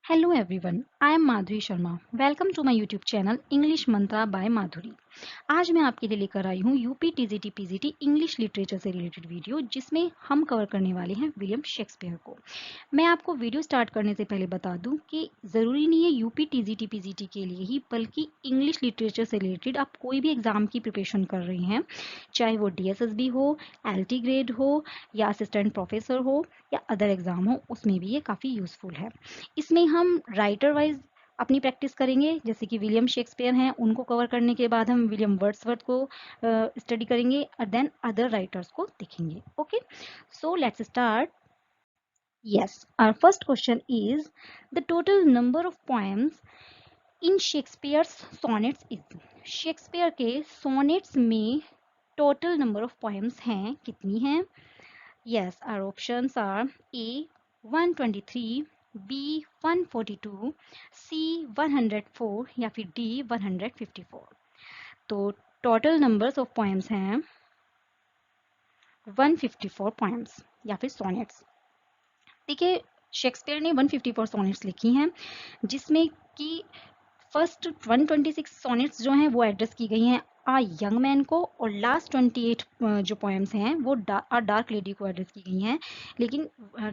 Hello everyone, I am Madhuri Sharma. Welcome to my YouTube channel English Mantra by Madhuri. आज मैं आपके लिए लेकर आई हूँ UP TGT PGT English literature से रिलेटेड वीडियो जिसमें हम कवर करने वाले हैं विलियम शेक्सपियर को. मैं आपको वीडियो स्टार्ट करने से पहले बता दूं कि ज़रूरी नहीं है यूपी टीजीटी पीजीटी के लिए ही, बल्कि इंग्लिश लिटरेचर से रिलेटेड आप कोई भी एग्जाम की प्रिपरेशन कर रहे हैं, चाहे वो डीएसएसबी हो, एलटी ग्रेड हो, या असिस्टेंट प्रोफेसर हो, या अदर एग्जाम हो, उसमें भी ये काफ़ी यूज़फुल है. इसमें हम राइटर वाइज अपनी प्रैक्टिस करेंगे, जैसे कि विलियम शेक्सपियर हैं, उनको कवर करने के बाद हम विलियम वर्ड्सवर्थ को स्टडी करेंगे और देन अदर राइटर्स को देखेंगे. Okay, so let's start. Yes, our first question is the total number of poems in Shakespeare's sonnets is. Shakespeare के sonnets में total number of poems हैं, कितनी हैं? Yes, our options are A 123, B 142, C 104 या फिर D 154. तो total numbers of poems हैं 154 poems या फिर sonnets. देखिए, शेक्सपियर ने 154 सोनेट्स लिखी हैं, जिसमें कि फर्स्ट 126 सोनेट्स जो हैं वो एड्रेस की गई हैं आ यंग मैन को, और लास्ट 28 जो पोएम्स हैं वो डार्क लेडी को एड्रेस की गई हैं. लेकिन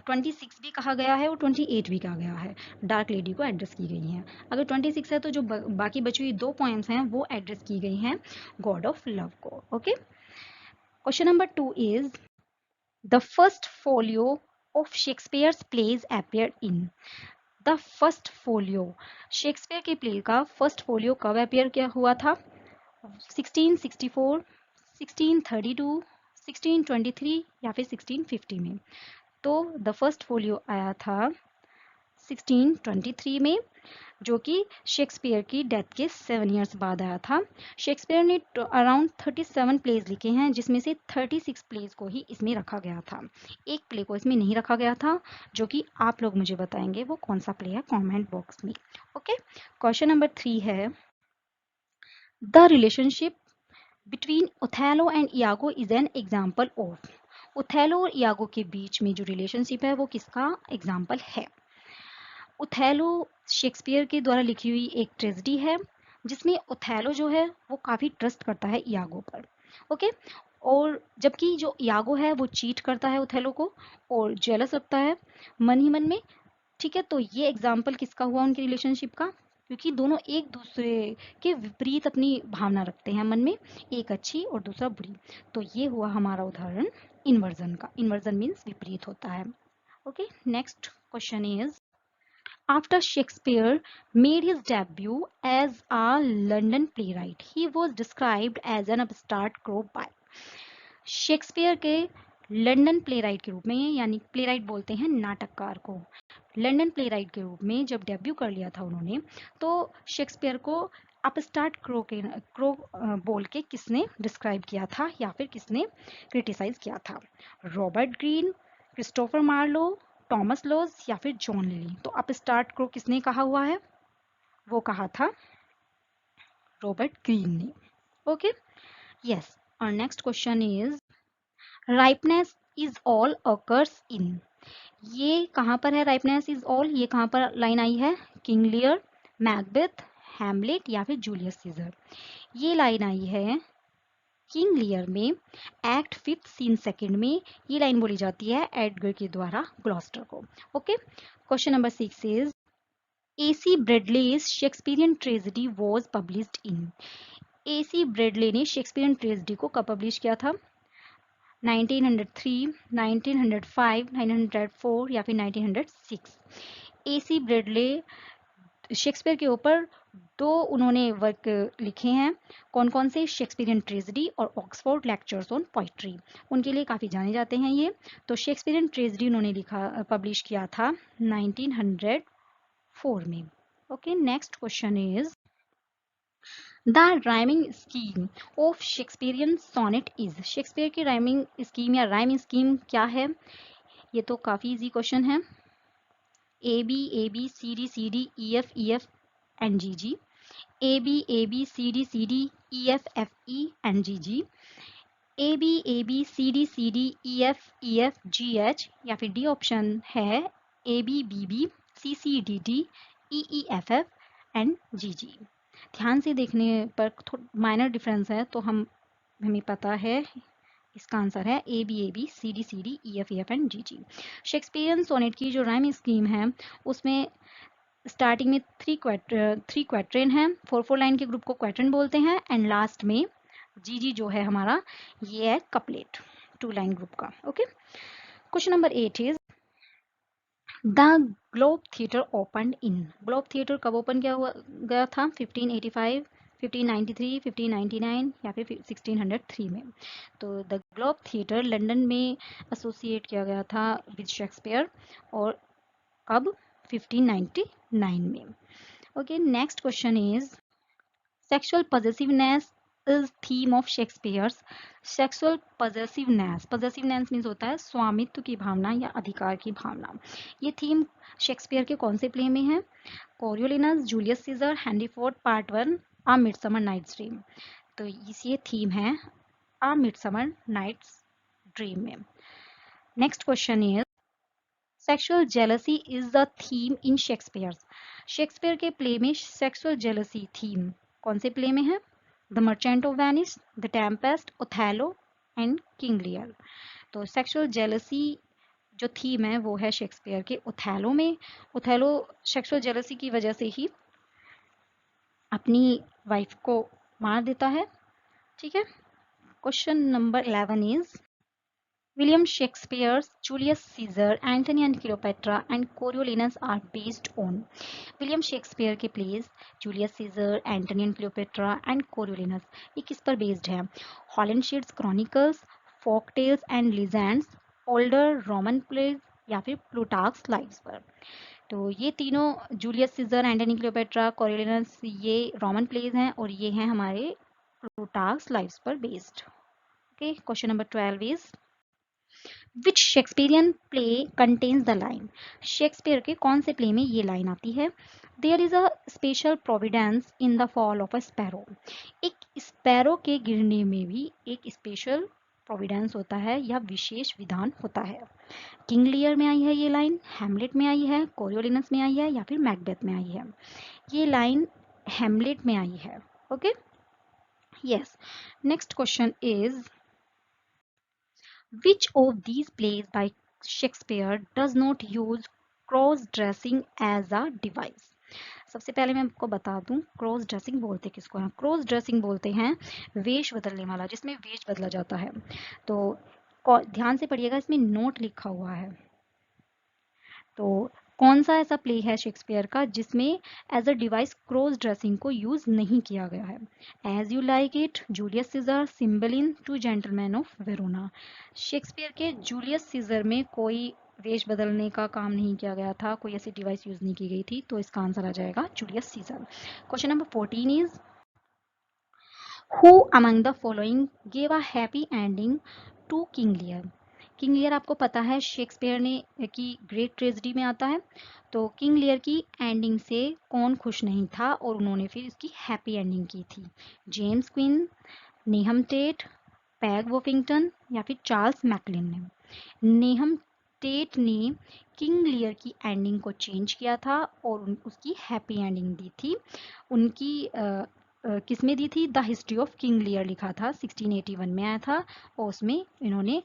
26 भी कहा गया है और 28 भी कहा गया है, डार्क लेडी को एड्रेस की गई हैं. अगर 26 है तो जो बाकी बची हुई दो पोएम्स हैं वो एड्रेस की गई हैं गॉड ऑफ लव को. Okay, question number 2 is the first folio of Shakespeare's plays appeared in. The first folio, Shakespeare के प्ले का फर्स्ट फोलियो कब अपियर क्या हुआ था? 1664, 1632, 1623 या फिर 1650 में. तो द फर्स्ट फोलियो आया था 1623 में, जो कि शेक्सपियर की डेथ के 7 इयर्स बाद आया था. शेक्सपियर ने अराउंड 37 प्लेज लिखे हैं, जिसमें से 36 प्लेज को ही इसमें रखा गया था. एक प्ले को इसमें नहीं रखा गया था, जो कि आप लोग मुझे बताएंगे वो कौन सा प्ले है कमेंट बॉक्स में. ओके, क्वेश्चन नंबर 3 है the relationship between Othello and Iago is an example of. Othello और इयागो के बीच में जो रिलेशनशिप है वो किसका एग्जाम्पल है? ओथेलो शेक्सपियर के द्वारा लिखी हुई एक ट्रेजेडी है, जिसमें ओथेलो जो है वो काफ़ी ट्रस्ट करता है इयागो पर. ओके, और जबकि जो इयागो है वो चीट करता है ओथेलो को और जेलस लगता है मन ही मन में. ठीक है, तो ये एग्जाम्पल किसका हुआ उनकी रिलेशनशिप का? क्योंकि दोनों एक दूसरे के विपरीत अपनी भावना रखते हैं मन में, एक अच्छी और दूसरा बुरी. तो ये हुआ हमारा उदाहरण इन्वर्जन का. इन्वर्जन मीन्स विपरीत होता है. Okay, next question is After Shakespeare made his debut as a London playwright, he was described as an upstart crow by. Shakespeare के लंदन प्लेराइट के रूप में, यानी प्लेराइट बोलते हैं नाटककार को, लंदन प्लेराइट के रूप में जब डेब्यू कर लिया था उन्होंने, तो शेक्सपियर को अपस्टार्ट क्रो बोल के किसने डिस्क्राइब किया था या फिर किसने क्रिटिसाइज किया था? Robert Greene, Christopher Marlowe, Thomas Lodge या फिर जॉन लिली. तो अपस्टार्ट क्रो किसने कहा हुआ है? वो कहा था रॉबर्ट ग्रीन ने. Okay, yes. और next question is ripeness is all occurs in. ये कहाँ पर है राइपनेस इज ऑल? ये कहाँ पर लाइन आई है? किंग लियर, मैकबेथ, हैमलेट या फिर जूलियस सीजर. ये लाइन आई है किंग लियर में, एक्ट 5 सीन 2 में. ये लाइन बोली जाती है एडगर के द्वारा ग्लॉस्टर को. Okay, question number 6 is AC Bradley's Shakespearean tragedy was published in. AC Bradley ने शेक्सपियरियन ट्रेजेडी को कब पब्लिश किया था? 1903, 1905, 1904 या फिर 1906. AC ब्रेडले शेक्सपियर के ऊपर दो उन्होंने वर्क लिखे हैं. कौन कौन से? शेक्सपियरियन ट्रेजेडी और ऑक्सफोर्ड लेक्चर्स ऑन पोइट्री. उनके लिए काफ़ी जाने जाते हैं ये. तो शेक्सपियरियन ट्रेजेडी उन्होंने पब्लिश किया था 1904 में. Okay, next question is the rhyming scheme of Shakespearean sonnet is. Shakespeare की राइमिंग स्कीम या राइमिंग स्कीम क्या है? ये तो काफ़ी इजी क्वेश्चन है. A B C D E F and G G. A B C D E F E and G G. A B C D E F G H या फिर D option है A B CCDD, EEFF and GG। ध्यान से देखने पर minor difference है, तो हमें पता है इसका आंसर है ABAB, CDCD, EFEF and GG। Shakespearean sonnet की जो राइम स्कीम है उसमें स्टार्टिंग में थ्री क्वाट्रेन है, 4 लाइन के ग्रुप को क्वाट्रेन बोलते हैं, एंड लास्ट में GG जो है हमारा ये है कपलेट 2 लाइन ग्रुप का। Okay, question number 8 is the Globe theatre open in. Globe theatre कब ओपन किया हुआ गया था? 1585, 1593, 1599 या फिर 1603 में। तो द ग्लोब थिएटर लंदन में एसोसिएट किया गया था विद शेक्सपियर, और कब? 1599 में। Okay, next question is sexual possessiveness is theme of Shakespeare's. Sexual possessiveness means होता है स्वामित्व की भावना या अधिकार की भावना। ये थीम शेक्सपियर के कौन से प्ले में है? Coriolanus, Julius Caesar, Henry fourth part 1, a Midsummer Night's Dream. तो ये थीम है आ मिडसमर नाइट्स ड्रीम में। Next question is sexual jealousy is the theme in Shakespeare. Shakespeare के प्ले में सेक्सुअल जेलसी थीम कौन से प्ले में है? The Merchant of Venice, the Tempest, Othello and King Lear. तो sexual jealousy जो theme है वो है शेक्सपियर के ओथेलो में। ओथेलो सेक्सुअल जेलसी की वजह से ही अपनी वाइफ को मार देता है। ठीक है, question number 11 is William Shakespeare's Julius Caesar, Antony and Cleopatra and Coriolanus are based on। William Shakespeare के plays Julius Caesar, Antony and Cleopatra and Coriolanus ये किस पर बेस्ड है? Holinshed's chronicles, folk tales and legends, older Roman plays या फिर Plutarch's Lives पर। तो ये तीनों Julius Caesar, Antony Cleopatra, Coriolanus ये रोमन प्लेज हैं और ये हैं हमारे प्लूटार्क्स लाइव्स पर based. Okay, question number 12 is which Shakespearean play contains the line. Shakespeare के कौन से प्ले में ये लाइन आती है? There is a special providence in the fall of a sparrow. एक स्पैरो के गिरने में भी एक स्पेशल प्रोविडेंस होता है या विशेष विधान होता है। किंग लियर में आई है ये लाइन, हैमलेट में आई है, कोरियोलिनस में आई है या फिर मैकबेथ में आई है? ये लाइन हैमलेट में आई है। Okay, yes. Next question is Which of these plays by Shakespeare does not use cross dressing as a device? सबसे पहले मैं आपको बता दूं क्रॉस ड्रेसिंग बोलते किसको हैं। क्रॉस ड्रेसिंग बोलते हैं वेश बदलने वाला, जिसमें वेश बदला जाता है। तो ध्यान से पढ़िएगा, इसमें नोट लिखा हुआ है। तो कौन सा ऐसा प्ले है शेक्सपियर का जिसमें as a device cross dressing को यूज नहीं किया गया है? As you like it, Julius Caesar, Cymbeline, two gentlemen of Verona. Shakespeare के जूलियस सीजर में कोई वेश बदलने का काम नहीं किया गया था, कोई ऐसी डिवाइस यूज नहीं की गई थी, तो इसका आंसर आ जाएगा Julius Caesar. Question number 14 is who among the following gave a happy ending to King Lear. King Lear आपको पता है शेक्सपियर ने की ग्रेट ट्रेजेडी में आता है। तो किंग लियर की एंडिंग से कौन खुश नहीं था और उन्होंने फिर इसकी हैप्पी एंडिंग की थी? जेम्स क्वीन, नेहम टेट, पैग वॉफिंगटन या फिर चार्ल्स मैकलिन ने? नेहम टेट ने किंग लियर की एंडिंग को चेंज किया था और उसकी हैप्पी एंडिंग दी थी। उनकी किसमें दी थी? The history of King Lear लिखा था, 1681 में आया था, और उसमें इन्होंने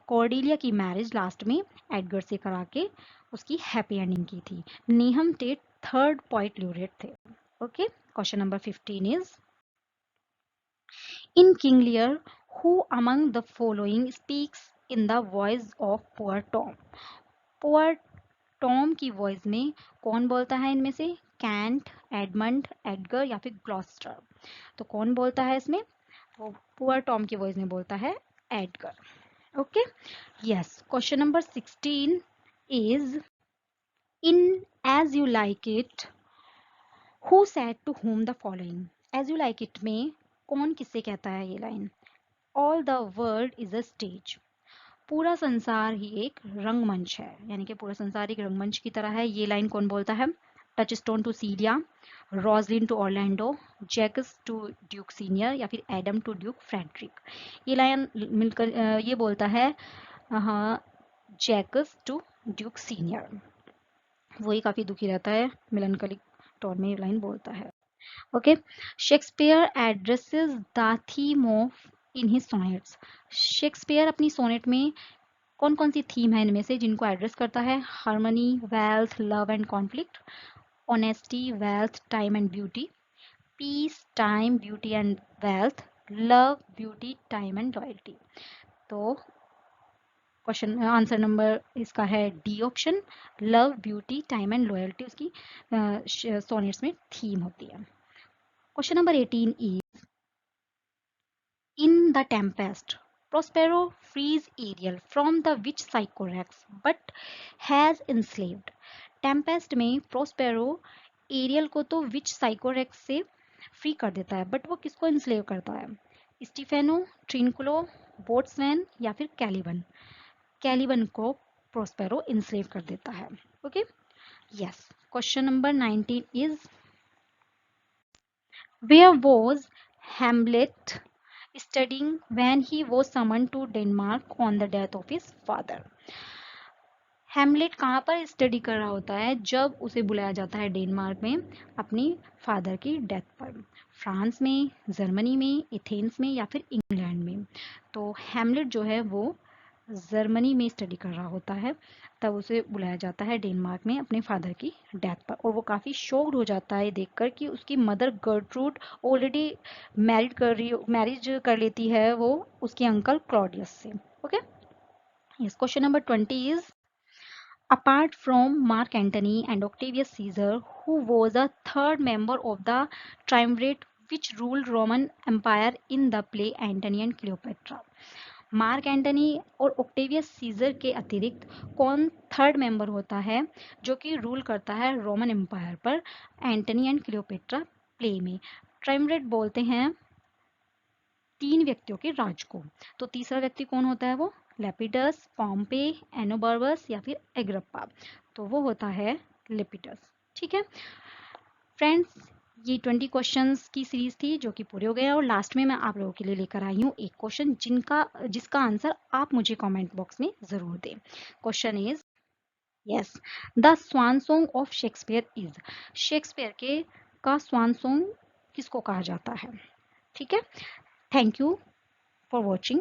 कॉर्डेलिया की मैरिज लास्ट में एडगर से करा के उसकी हैप्पी एंडिंग की थी। नेहम टेट 3rd पोएट लॉरेट थे। Okay, question number 15 is in King Lear who among the following speaks in the voice of poor Tom. Poor Tom की वॉइस में कौन बोलता है इनमें से? कैंट, एडमंड, एडगर या फिर ग्लॉस्टर? तो कौन बोलता है इसमें? वो पुअर टॉम की वॉइस में बोलता है Edgar. Okay, yes. Question number 16 is in as you like it who said to whom the following. As you like it में कौन किससे कहता है ये line? All the world is a stage. पूरा संसार ही एक रंगमंच है, यानी कि पूरा संसार एक रंगमंच की तरह है। ये लाइन कौन बोलता है? Touchstone to Celia, Rosalind to Orlando, Jaques to Duke senior या फिर एडम टू ड्यूक फ्रेडरिक? ये लाइन मिलकर ये बोलता है जैकस टू ड्यूक सीनियर। वही काफी दुखी रहता है, मेलनकलिक टोन में ये लाइन बोलता है। Okay, Shakespeare addresses the theme of in his sonnets. Shakespeare अपनी सोनेट में कौन कौन सी थीम है इनमें से जिनको एड्रेस करता है? Harmony, wealth, love and conflict, honesty, wealth, time and beauty, peace, time, beauty and wealth, love, beauty, time and loyalty. तो क्वेश्चन आंसर नंबर इसका है D option, love, beauty, time and loyalty उसकी sonnets में theme होती है। Question number 18 is, in The Tempest, Prospero frees Ariel from the witch Sycorax but has enslaved. Tempest में Prospero aerial को तो विच साइकोरेक्स से फ्री कर देता है, बट वो किसको इंस्लेव करता है? स्टीफेनो, ट्रिनकुलो, बोट्सवैन या फिर कैलिबन? कैलिबन को प्रोस्पेरो इंस्लेव कर देता है। Okay, yes. Question number 19 is, where was Hamlet studying when he was summoned to Denmark on the death of his father? Hamlet कहाँ पर स्टडी कर रहा होता है जब उसे बुलाया जाता है डेनमार्क में अपनी फादर की डेथ पर? फ्रांस में, जर्मनी में, एथेंस में या फिर इंग्लैंड में? तो हैमलेट जो है वो जर्मनी में स्टडी कर रहा होता है, तब उसे बुलाया जाता है डेनमार्क में अपने फादर की डेथ पर, और वो काफ़ी शॉक्ड हो जाता है देखकर कि उसकी मदर गर्ट्रूड ऑलरेडी मैरिज कर लेती है वो उसके अंकल क्लॉडियस से। Okay, yes. Question number 20 is, apart from Mark Antony and Octavius Caesar, who was a third member of the triumvirate which ruled Roman Empire in the play Antony and Cleopatra? Mark Antony और Octavius Caesar के अतिरिक्त कौन third member होता है जो कि rule करता है रोमन एम्पायर पर एंटनी एंड क्लियोपेट्रा प्ले में? ट्राइमरेट बोलते हैं 3 व्यक्तियों के राज को। तो तीसरा व्यक्ति कौन होता है? वो लेपिडस, पॉम्पे, एनोबर्बस या फिर एग्रप्पा? तो वो होता है लेपिडस। ठीक है फ्रेंड्स, ये 20 क्वेश्चंस की सीरीज थी जो कि पूरे हो गए, और लास्ट में मैं आप लोगों के लिए लेकर आई हूँ एक क्वेश्चन जिसका आंसर आप मुझे कमेंट बॉक्स में जरूर दें। Question is, yes, the swan song of Shakespeare is, Shakespeare के का स्वान सॉन्ग किसको कहा जाता है? ठीक है, थैंक यू for watching.